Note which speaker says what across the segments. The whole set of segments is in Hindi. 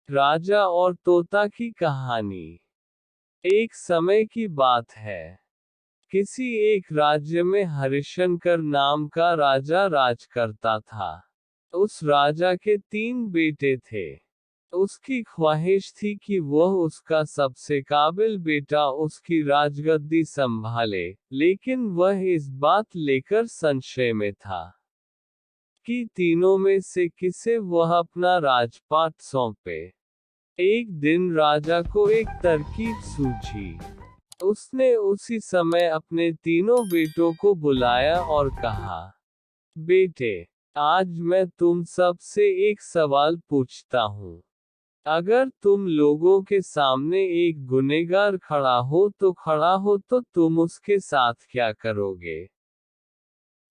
Speaker 1: राजा और तोता की कहानी। एक समय की बात है। किसी एक राज्य में हरिशंकर नाम का राजा राज करता था। उस राजा के 3 बेटे थे। उसकी ख्वाहिश थी कि वह उसका सबसे काबिल बेटा उसकी राजगद्दी संभाले, लेकिन वह इस बात लेकर संशय में था कि तीनों में से किसे वह अपना राजपाट सौंपे। एक दिन राजा को एक तरकीब सूझी। उसने उसी समय अपने तीनों बेटों को बुलाया और कहा, बेटे, आज मैं तुम सब से एक सवाल पूछता हूँ। अगर तुम लोगों के सामने एक गुनहगार खड़ा हो तो तुम उसके साथ क्या करोगे?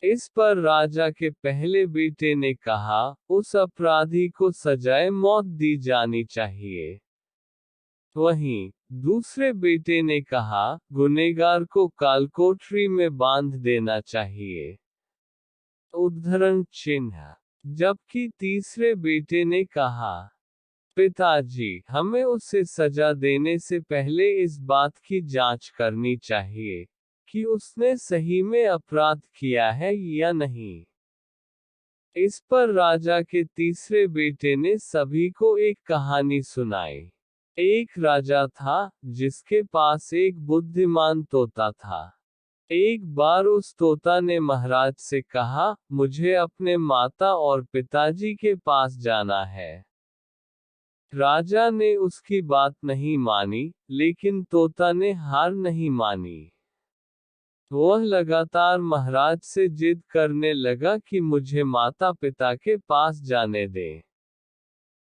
Speaker 1: इस पर राजा के पहले बेटे ने कहा, उस अपराधी को सजाए मौत दी जानी चाहिए। वहीं दूसरे बेटे ने कहा, गुनहगार को कालकोठरी में बांध देना चाहिए। उद्धरण चिन्ह। जबकि तीसरे बेटे ने कहा, पिताजी, हमें उसे सजा देने से पहले इस बात की जांच करनी चाहिए कि उसने सही में अपराध किया है या नहीं। इस पर राजा के तीसरे बेटे ने सभी को एक कहानी सुनाई। एक राजा था, जिसके पास एक बुद्धिमान तोता था। एक बार उस तोता ने महाराज से कहा, मुझे अपने माता और पिताजी के पास जाना है। राजा ने उसकी बात नहीं मानी, लेकिन तोता ने हार नहीं मानी। वह लगातार महाराज से जिद करने लगा कि मुझे माता पिता के पास जाने दे।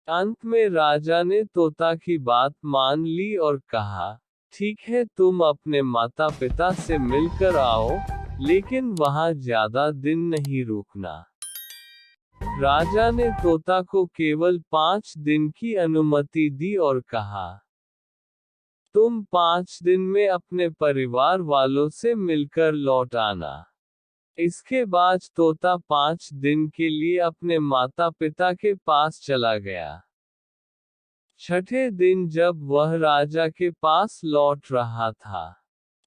Speaker 1: अंत में राजा ने तोता की बात मान ली और कहा, ठीक है, तुम अपने माता पिता से मिलकर आओ, लेकिन वहां ज्यादा दिन नहीं रुकना। राजा ने तोता को केवल 5 दिन की अनुमति दी और कहा, तुम 5 दिन में अपने परिवार वालों से मिलकर लौट आना। इसके बाद तोता 5 दिन के लिए अपने माता पिता के पास चला गया। छठे दिन जब वह राजा के पास लौट रहा था,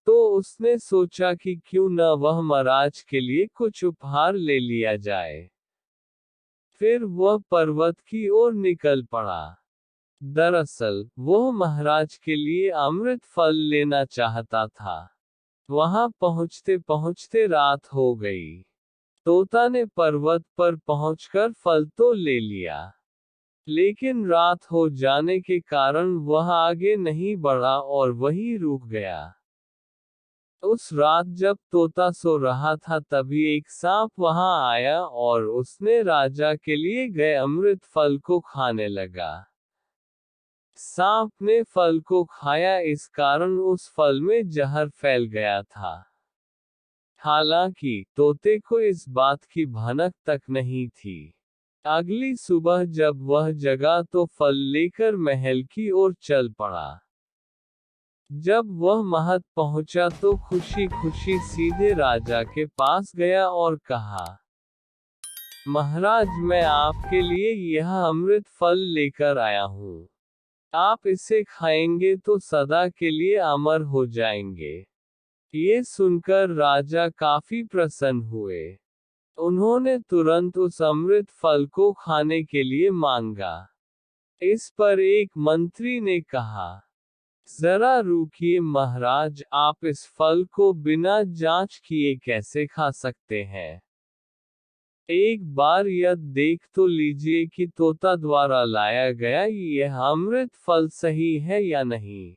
Speaker 1: तो उसने सोचा कि क्यों न वह महाराज के लिए कुछ उपहार ले लिया जाए। फिर वह पर्वत की ओर निकल पड़ा। दरअसल वह महाराज के लिए अमृत फल लेना चाहता था। वहां पहुंचते पहुंचते रात हो गई। तोता ने पर्वत पर पहुंचकर फल तो ले लिया, लेकिन रात हो जाने के कारण वह आगे नहीं बढ़ा और वहीं रुक गया। उस रात जब तोता सो रहा था तभी एक सांप वहां आया और उसने राजा के लिए गए अमृत फल को खाने लगा। सांप ने फल को खाया, इस कारण उस फल में जहर फैल गया था। हालांकि तोते को इस बात की भनक तक नहीं थी। अगली सुबह जब वह जगा तो फल लेकर महल की ओर चल पड़ा। जब वह महल पहुंचा तो खुशी खुशी सीधे राजा के पास गया और कहा, महाराज, मैं आपके लिए यह अमृत फल लेकर आया हूँ। आप इसे खाएंगे तो सदा के लिए अमर हो जाएंगे। ये सुनकर राजा काफी प्रसन्न हुए। उन्होंने तुरंत उस अमृत फल को खाने के लिए मांगा। इस पर एक मंत्री ने कहा, जरा रुकिए महाराज, आप इस फल को बिना जांच किए कैसे खा सकते हैं? एक बार यह देख तो लीजिए कि तोता द्वारा लाया गया यह अमृत फल सही है या नहीं।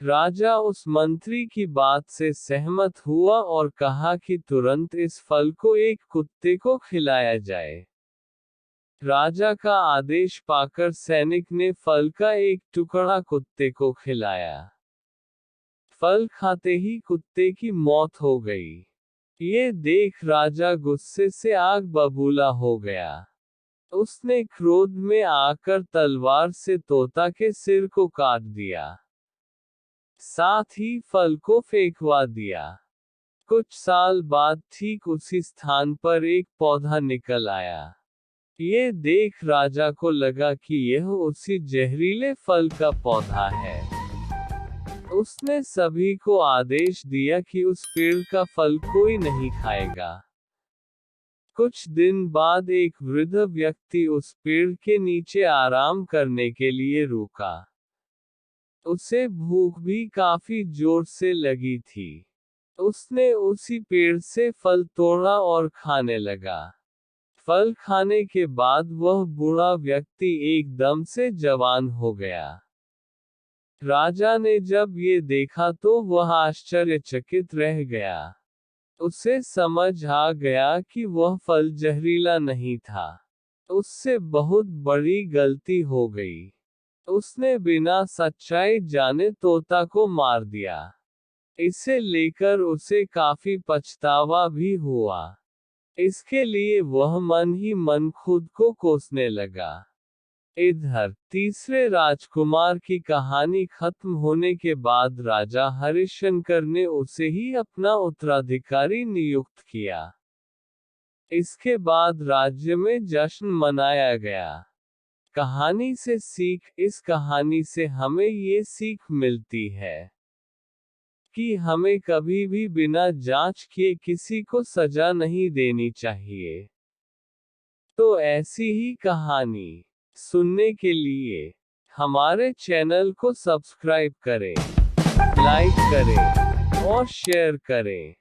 Speaker 1: राजा उस मंत्री की बात से सहमत हुआ और कहा कि तुरंत इस फल को एक कुत्ते को खिलाया जाए। राजा का आदेश पाकर सैनिक ने फल का एक टुकड़ा कुत्ते को खिलाया। फल खाते ही कुत्ते की मौत हो गई। ये देख राजा गुस्से से आग बबूला हो गया। उसने क्रोध में आकर तलवार से तोता के सिर को काट दिया। साथ ही फल को फेंकवा दिया। कुछ साल बाद ठीक उसी स्थान पर एक पौधा निकल आया। ये देख राजा को लगा कि यह उसी जहरीले फल का पौधा है। उसने सभी को आदेश दिया कि उस पेड़ का फल कोई नहीं खाएगा। कुछ दिन बाद एक वृद्ध व्यक्ति उस पेड़ के नीचे आराम करने के लिए रुका। उसे भूख भी काफी जोर से लगी थी। उसने उसी पेड़ से फल तोड़ा और खाने लगा। फल खाने के बाद वह बूढ़ा व्यक्ति एकदम से जवान हो गया। राजा ने जब ये देखा तो वह आश्चर्यचकित रह गया। उसे समझ आ गया कि वह फल जहरीला नहीं था। उससे बहुत बड़ी गलती हो गई। उसने बिना सच्चाई जाने तोता को मार दिया। इसे लेकर उसे काफी पछतावा भी हुआ। इसके लिए वह मन ही मन खुद को कोसने लगा। इधर तीसरे राजकुमार की कहानी खत्म होने के बाद राजा हरिशंकर ने उसे ही अपना उत्तराधिकारी नियुक्त किया। इसके बाद राज्य में जश्न मनाया गया। कहानी से सीख। इस कहानी से हमें ये सीख मिलती है कि हमें कभी भी बिना जांच किए किसी को सजा नहीं देनी चाहिए। तो ऐसी ही कहानी सुनने के लिए हमारे चैनल को सब्सक्राइब करें, लाइक करें और शेयर करें।